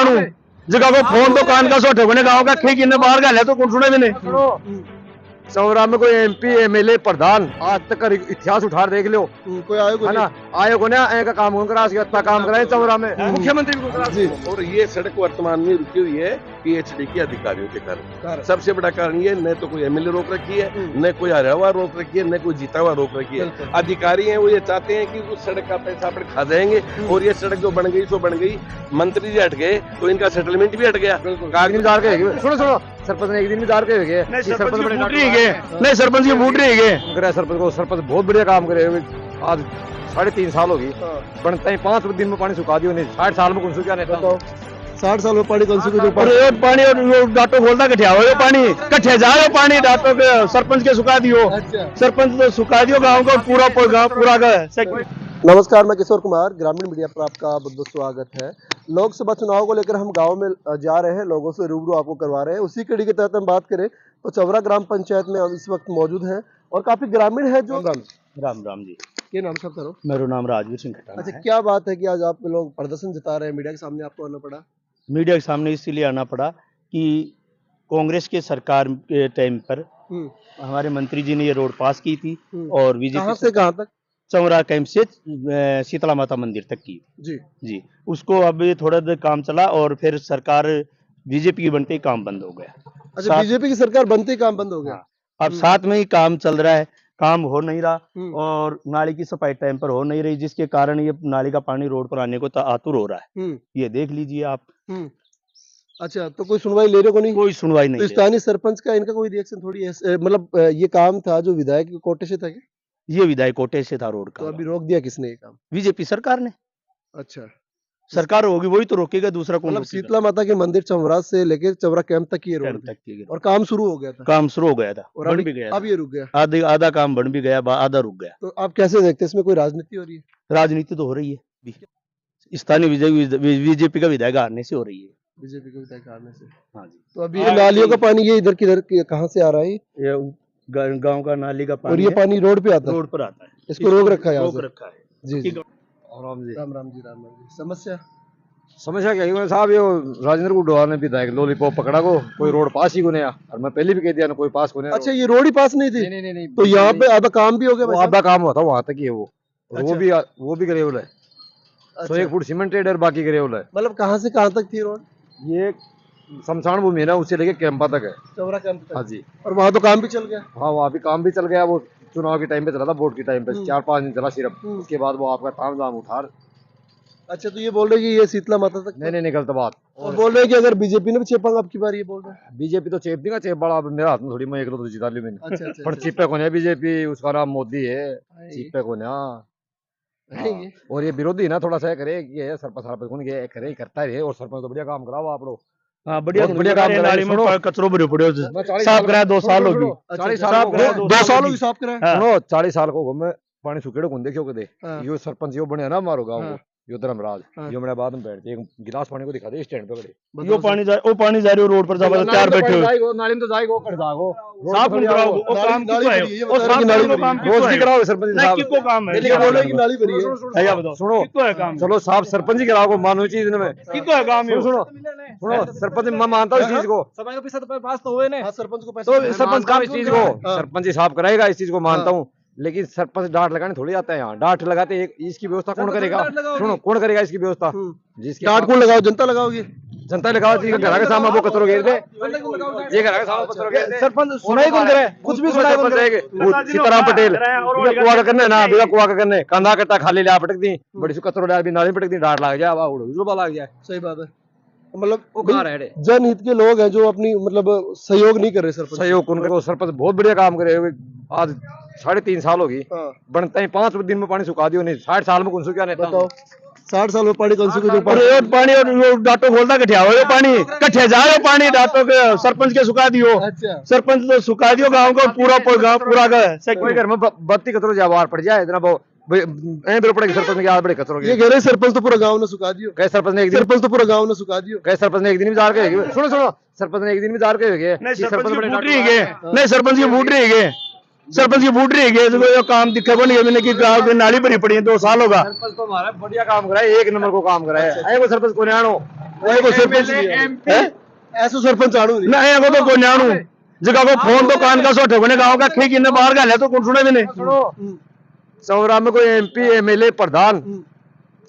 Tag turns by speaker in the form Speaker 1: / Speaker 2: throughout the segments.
Speaker 1: मानू जगह को फोन तो कान का सोटे बने गांव का खी किन्ने बाहर गए तो कौन सुने भी नहीं। चौरा में कोई एमपी एमएलए प्रधान आज तक का इतिहास उठा देख लो,
Speaker 2: कोई आयोग
Speaker 1: है ना। आयोग ने का काम करा अच्छा काम कराए चौरा में, मुख्यमंत्री को करा
Speaker 2: जी।
Speaker 3: और ये सड़क वर्तमान में रुकी हुई है पीएचडी के अधिकारियों के कारण। सबसे बड़ा कारण ये न तो कोई एमएलए रोक रखी है, न कोई हारा हुआ रोक रखी है, न कोई जीता हुआ रोक रखी है। अधिकारी हैं वो ये चाहते हैं कि उस सड़क का पैसा अपन खा जाएंगे और ये सड़क जो बन गई सो बन गई। मंत्री जी हट गए तो इनका सेटलमेंट भी हट गया।
Speaker 1: कागज में के सुनो सरपंच ने एक दिन में जार के गए नहीं, सरपंच की बूट रही गए सरपंच बहुत बढ़िया काम करे। आज 3.5 साल होगी बनता है, 5 दिन में पानी सुखा दियो नहीं, 60 साल में कौन सुखा नहीं था।
Speaker 2: 60 साल में पानी कौन सी
Speaker 1: पानी और डाटो बोलता कठिया हो पानी कठे जा रहे पानी डाटो के सरपंच के सुखा दियो। सरपंच तो सुखा दियो गाँव का पूरा।
Speaker 2: नमस्कार, मैं किशोर कुमार, ग्रामीण मीडिया पर आपका बहुत बहुत स्वागत है। लोकसभा चुनाव को लेकर हम गांव में जा रहे हैं, लोगों से रूबरू आपको करवा रहे हैं। उसी कड़ी के तहत हम बात करें तो चवरा ग्राम पंचायत में हम इस वक्त मौजूद हैं और काफी ग्रामीण है जो
Speaker 1: राम जी।
Speaker 2: ये नाम सब करो।
Speaker 1: मेरा नाम राजवीर सिंह खटाना
Speaker 2: अच्छा, क्या बात है कि आज आप लोग प्रदर्शन जता रहे हैं, मीडिया के सामने आपको आना पड़ा?
Speaker 1: मीडिया के सामने इसलिए आना पड़ा कि कांग्रेस के सरकार के टाइम पर हमारे मंत्री जी ने ये रोड पास की थी और
Speaker 2: कहां से कहां तक?
Speaker 1: चौरा कैंप से शीतला माता मंदिर तक की जी। उसको अब थोड़ा देर काम चला और फिर सरकार बीजेपी की बनते ही काम बंद हो गया।
Speaker 2: अच्छा, बीजेपी की सरकार बनते ही काम बंद हो गया।
Speaker 1: अब साथ में ही काम चल रहा है, काम हो नहीं रहा और नाली की सफाई टाइम पर हो नहीं रही, जिसके कारण ये नाली का पानी रोड पर आने को आतुर हो रहा है। ये देख लीजिए आप।
Speaker 2: अच्छा, तो कोई सुनवाई ले रहे को नहीं?
Speaker 1: कोई सुनवाई नहीं।
Speaker 2: तो स्थानीय सरपंच का इनका कोई रिएक्शन थोड़ी है? मतलब ये काम था जो विधायक के कोटे से था क्या?
Speaker 1: ये विधायक कोटे से था रोड का।
Speaker 2: तो अभी रोक दिया किसने ये काम?
Speaker 1: बीजेपी सरकार ने।
Speaker 2: अच्छा,
Speaker 1: सरकार होगी वही तो रोकेगा, दूसरा कौन?
Speaker 2: मतलब शीतला माता के मंदिर चौरा से लेकर चौरा कैंप तक ये रोड
Speaker 1: तक की
Speaker 2: और काम शुरू हो गया था।
Speaker 1: काम शुरू हो गया था
Speaker 2: और
Speaker 1: बन भी गया,
Speaker 2: अब ये रुक गया।
Speaker 1: आधा काम बन भी गया, आधा रुक गया।
Speaker 2: तो आप कैसे देखते हैं, इसमें कोई राजनीति हो रही है?
Speaker 1: राजनीति तो हो रही है, स्थानीय बीजेपी का विधायक हारने से हो रही है।
Speaker 2: बीजेपी के विधायक हारने से।
Speaker 1: हाँ जी।
Speaker 2: तो अभी ये नालियों का पानी ये इधर किधर कहाँ से आ रहा है?
Speaker 1: ये गांव का नाली का पानी
Speaker 2: और ये पानी रोड पे आता है?
Speaker 1: रोड पर आता है।
Speaker 2: इसको रोक रखा है?
Speaker 1: रोक रखा है
Speaker 2: जी जी।
Speaker 1: राम
Speaker 2: राम जी।
Speaker 1: समस्या क्या है साहब, ये राजेंद्र गुडवाल ने विधायक लॉलीपॉप पकड़ा को कोई रोड पास ही को नहीं आया और मैं पहले भी कह दिया ना कोई पास को नहीं।
Speaker 2: अच्छा, ये रोड ही पास नहीं थी? नहीं। तो यहाँ पे आधा काम भी हो गया?
Speaker 1: आधा काम हुआ था वहां तक ही है वो भी करेवल है। तो 1 फुट सीमेंट है, बाकी करेवल है।
Speaker 2: मतलब कहाँ से कहाँ तक थी रोड?
Speaker 1: ये शमशान भूमि है ना, उससे लेके कैंपा तक है।
Speaker 2: चौरा कैंप तक?
Speaker 1: हाँ जी।
Speaker 2: और वहाँ तो काम भी चल गया?
Speaker 1: हाँ, वहाँ भी काम भी चल गया। वो चुनाव के टाइम पे चला था, वोट के टाइम पे 4-5 दिन चला सिर्फ। उसके बाद वो आपका ताम दाम उठा।
Speaker 2: अच्छा, तो ये बोल रहे कि ये शीतला माता तक?
Speaker 1: नहीं गलत बात।
Speaker 2: और बोल रहे हैं कि अगर बीजेपी ने भी चेपा अब की बार, ये बोल रहे हैं
Speaker 1: बीजेपी तो चेप देगा, चेप बड़ा मेरे हाथ में थोड़ी, मैं एक तो जिता ली मैंने।
Speaker 2: अच्छा,
Speaker 1: पर चिपे को नहीं बीजेपी, उसका नाम मोदी है, चिपे को नहीं। और ये विरोधी ना थोड़ा सा करे कि ये सरपंच कौन करे करता है, और सरपंच तो बढ़िया काम कराओ आप लोग। हाँ, बढ़िया काम करा। कचरो भरे पड़े साफ कराया, 2 साल होगी।
Speaker 2: 2 साल होगी साफ कराया।
Speaker 1: सुनो, 40 साल को मैं पानी सुखेड़ो कौन देखियो कदे। यो सरपंच यो बने ना हमारो गांव को, यो धर्मराज, यो मेरे बाद में बैठते एक गिलास पानी को दिखा दे स्टैंड पे खड़े। यो पानी जा रही रोड पर जाबा तैयार बैठे हो, नाली में तो जाएगो कर जागो, साफ कराओ। ओ काम किसको है? ओ साफ नाली में काम रोज की कराओ सरपंच साहब। किसको काम है? लेकिन बोले कि नाली भरी है। भैया बताओ, सुनो किसको है काम? चलो साफ सरपंच ही कराओ, मानो चीज में किसको है काम? सुनो सरपंच मैं मानता हूं इस चीज को,
Speaker 2: सरपंच को पैसा तो पास तो हुए ना। सरपंच को पैसा
Speaker 1: तो सरपंच काम इस चीज को, सरपंच ही साफ कराएगा, इस चीज को मानता हूं। लेकिन सरपंच डांट लगाने थोड़ी आता है यहाँ। डांट लगाते इसकी व्यवस्था कौन करेगा? सुनो, कौन करेगा इसकी व्यवस्था? जिसकी
Speaker 2: डांट कौन लगाओ? जनता लगाओगी?
Speaker 1: जनता लगाओ, घर के सामने वो कचरो घेर दे, ये घर के सामने कचरो घेर दे। सरपंच सुनाई कौन करे? कुछ भी सुनाई कौन करेगा? सीताराम पटेल कुआ का करने ना, बिना कुआ का करने कंधा कट्टा खाली ले पटक दी, बड़ी कचरो ले नाली पटक दी, डांट लग जाए, उड़ो लग जाए।
Speaker 2: सही बात है। मतलब जनहित के लोग हैं जो अपनी मतलब सहयोग नहीं कर रहे। सरपंच
Speaker 1: सहयोग कौन करे? सरपंच बहुत बढ़िया काम करे। आज 3.5 साल होगी बनता है, 5 दिन में पानी सुखा दियो नहीं, 60 साल में कौन सुखा नहीं।
Speaker 2: बताओ, 60 साल में पानी कौन सुखा?
Speaker 1: पानी और डाटो बोलता कठिया हो पानी कठे जा रहे पानी डाटो के सरपंच के सुखा दियो।
Speaker 2: अच्छा,
Speaker 1: सरपंच तो सुखा दियो गाँव का पूरा घर में बत्ती कचरो जवार पड़ जाए इतना बहुत पड़ेगी। सरपंच ने बड़े कचरो
Speaker 2: ये कह रहे सरपंच तो पूरा गांव ने सुखा दियो।
Speaker 1: कहे सरपंच ने एक दिन में जार के सुनो सरपंच ने एक दिन में जार के नहीं, सरपंच की बूट रही गए। सरपंच की बूट रही है जो काम दिखा को नहीं मैंने की गांव की नाली भरी पड़ी है 2 साल होगा। सरपंच तो हमारा बढ़िया काम करा है, 1 नंबर को काम करा है। आए वो सरपंच को न्याणो
Speaker 2: वो सरपंच है ऐसो सरपंच आड़ू
Speaker 1: ना आए वो तो को न्याणो जगह को फोन तो कान का सोटे कोने गांव का ठीक इन्हें बाहर गाले तो कौन सुने भी नहीं। चौरा में कोई MP MLA प्रधान,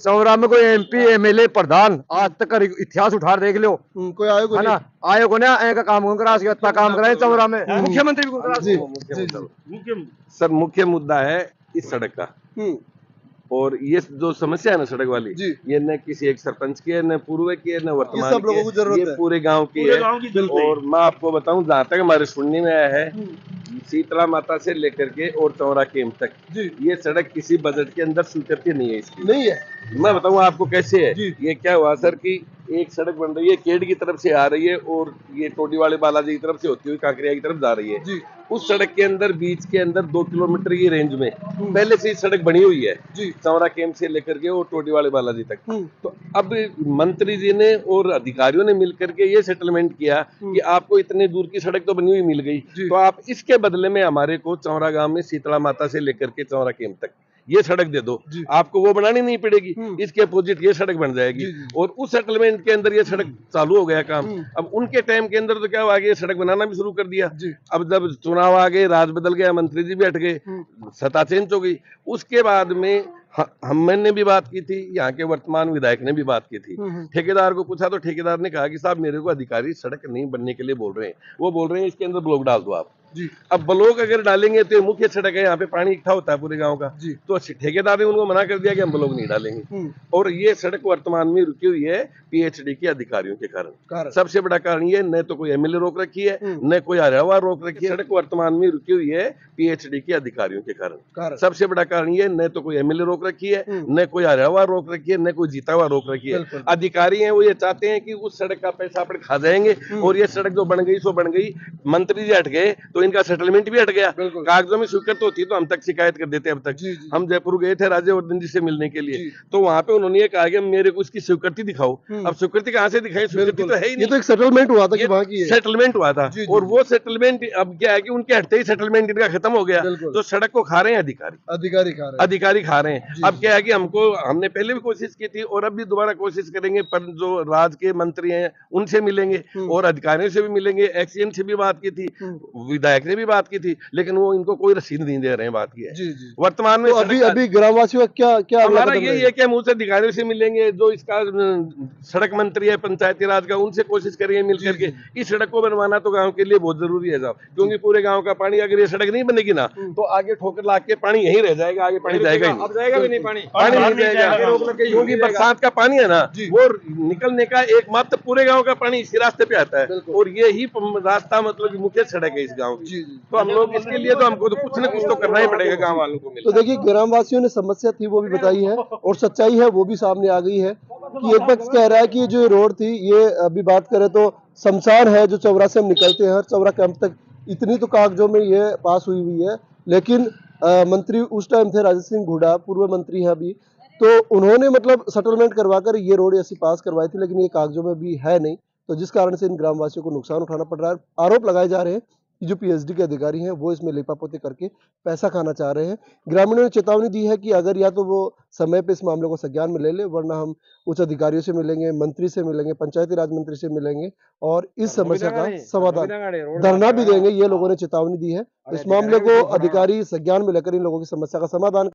Speaker 1: चौरा में कोई MP MLA प्रधान आज तक का इतिहास उठा देख लो
Speaker 2: कोई आयो को
Speaker 1: है ना। आयो को ना का काम कौन करा इतना काम कराए चौरा में मुख्यमंत्री भी कौन करा।
Speaker 3: सर मुख्य मुद्दा है इस सड़क का, और ये जो समस्या है ना सड़क वाली, ये न किसी एक सरपंच की है, न पूर्व की है, न वर्तमान
Speaker 2: सब लोगों को
Speaker 3: की है,
Speaker 2: जरूरत
Speaker 3: ये
Speaker 2: है।
Speaker 3: पूरे गांव की है। और मैं आपको बताऊं जहाँ तक हमारे सुनने में आया है, शीतला माता से लेकर के और चौरा केम तक ये सड़क किसी बजट के अंदर स्वीकृति नहीं है इसकी।
Speaker 2: नहीं है।
Speaker 3: मैं बताऊं आपको कैसे है। ये क्या हुआ सर कि एक सड़क बन रही है, केड की तरफ से आ रही है और ये टोडी वाले बालाजी की तरफ से होती हुई कांकरिया की तरफ जा रही है। उस सड़क के अंदर बीच के अंदर 2 किलोमीटर की रेंज में पहले से ही सड़क बनी हुई है चौरा कैंप से लेकर के और टोडी वाले बालाजी तक। तो अब मंत्री जी ने और अधिकारियों ने मिलकर के ये सेटलमेंट किया कि आपको इतने दूर की सड़क तो बनी हुई मिल गई, तो आप इसके बदले में हमारे को चौरा गांव में शीतला माता से लेकर के चौरा कैंप तक ये सड़क दे दो, आपको वो बनानी नहीं पड़ेगी, इसके अपोजिट ये सड़क बन जाएगी। और उस सेटलमेंट के अंदर ये सड़क चालू हो गया काम। अब उनके टाइम के अंदर तो क्या हुआ, ये सड़क बनाना भी शुरू कर दिया। अब जब चुनाव आ गए, राज बदल गया, मंत्री जी भी हट गए, सत्ता चेंज हो गई। उसके बाद में मैंने भी बात की थी, यहाँ के वर्तमान विधायक ने भी बात की थी। ठेकेदार को पूछा तो ठेकेदार ने कहा कि साहब मेरे को अधिकारी सड़क नहीं बनने के लिए बोल रहे हैं, वो बोल रहे हैं इसके अंदर ब्लॉक डाल दो आप। अब ब्लॉक अगर डालेंगे तो ये मुख्य सड़क है, यहाँ पे पानी इकट्ठा होता है पूरे गांव का, तो ठेकेदार ने उनको मना कर दिया कि हम ब्लॉक नहीं डालेंगे। और ये सड़क वर्तमान में रुकी हुई है PhD के अधिकारियों के कारण। सबसे बड़ा कारण ये, न तो कोई MLA रोक रखी है, न कोई हरियाणा रोक रखी है। सड़क वर्तमान में रुकी हुई है PhD के अधिकारियों के कारण। सबसे बड़ा कारण ये, न तो कोई MLA रोक रखी है, न कोई हरियाणा रोक रखी है, न कोई जीता हुआ रोक रखी है। अधिकारी हैं वो ये चाहते हैं कि उस सड़क का पैसा अपन खा जाएंगे और ये सड़क जो बन गई सो बन गई। मंत्री जी हट गए तो इनका सेटलमेंट भी हट गया। कागजों में स्वीकृत होती तो हम तक शिकायत कर देते। अब तक हम जयपुर गए थे राज्यवर्धन जी से मिलने के लिए, तो वहां पे उन्होंने ये कहा कि मेरे को इसकी स्वीकृति दिखाओ। अब स्वीकृति कहाँ से दिखाई, स्वीकृति तो है ही नहीं।
Speaker 2: ये तो एक सेटलमेंट हुआ था कि वहाँ की
Speaker 3: सेटलमेंट हुआ था, और वो सेटलमेंट अब क्या है कि उनके हटते ही सेटलमेंट इनका खत्म हो गया। तो सड़क को खा रहे हैं अधिकारी खा रहे हैं। अब क्या है कि हमने पहले भी कोशिश की थी और अब भी दोबारा कोशिश करेंगे, पर जो राज्य के मंत्री हैं उनसे मिलेंगे और अधिकारियों से भी मिलेंगे। एक्सीएम से भी बात की थी, विधायक ने भी बात की थी, लेकिन वो इनको कोई रसीद नहीं दे रहे हैं बात की है। वर्तमान में
Speaker 2: तो अभी ग्रामवासियों का क्या
Speaker 3: हमारा यही है कि हम उनसे अधिकारियों से मिलेंगे, जो इसका सड़क मंत्री है पंचायती राज का, उनसे कोशिश करेंगे मिलकर के। इस सड़क को बनवाना तो गांव के लिए बहुत जरूरी है साहब, क्योंकि पूरे गांव का पानी, अगर ये सड़क नहीं बनेगी ना तो आगे ठोकर लाग के पानी यहीं रह जाएगा, आगे पानी जाएगा ही नहीं, पानी नहीं जाएगा। क्योंकि बरसात का पानी है ना, वो निकलने का एकमात्र पूरे गाँव का पानी इसी रास्ते पे आता है, और ये ही रास्ता मतलब मुख्य सड़क है इस गाँव की। तो हम लोग इसके लिए तो हमको तो कुछ न कुछ तो करना ही पड़ेगा गाँव वालों को।
Speaker 2: तो देखिए ग्रामवासियों ने समस्या थी वो भी बताई है, और सच्चाई है वो भी सामने आ गई है कि एक पक्ष कह रहा है कि जो रोड थी, ये अभी बात करें तो शमशान है जो चौरा से हम निकलते हैं, हर चौरा कैंप तक इतनी तो कागजों में ये पास हुई है। लेकिन मंत्री उस टाइम थे राजेश सिंह हुड्डा, पूर्व मंत्री है अभी, तो उन्होंने मतलब सेटलमेंट करवाकर ये रोड ऐसी पास करवाई थी, लेकिन ये कागजों में भी है नहीं, तो जिस कारण से इन ग्रामवासियों को नुकसान उठाना पड़ रहा है। आरोप लगाए जा रहे हैं कि जो PhD के अधिकारी हैं वो इसमें लेपापोती करके पैसा खाना चाह रहे हैं। ग्रामीणों ने चेतावनी दी है कि अगर या तो वो समय पे इस मामले को संज्ञान में ले ले, वरना हम उच्च अधिकारियों से मिलेंगे, मंत्री से मिलेंगे, पंचायती राज मंत्री से मिलेंगे और इस समस्या का समाधान, धरना भी देंगे, ये लोगों ने चेतावनी दी है। इस मामले को अधिकारी संज्ञान में लेकर इन लोगों की समस्या का समाधान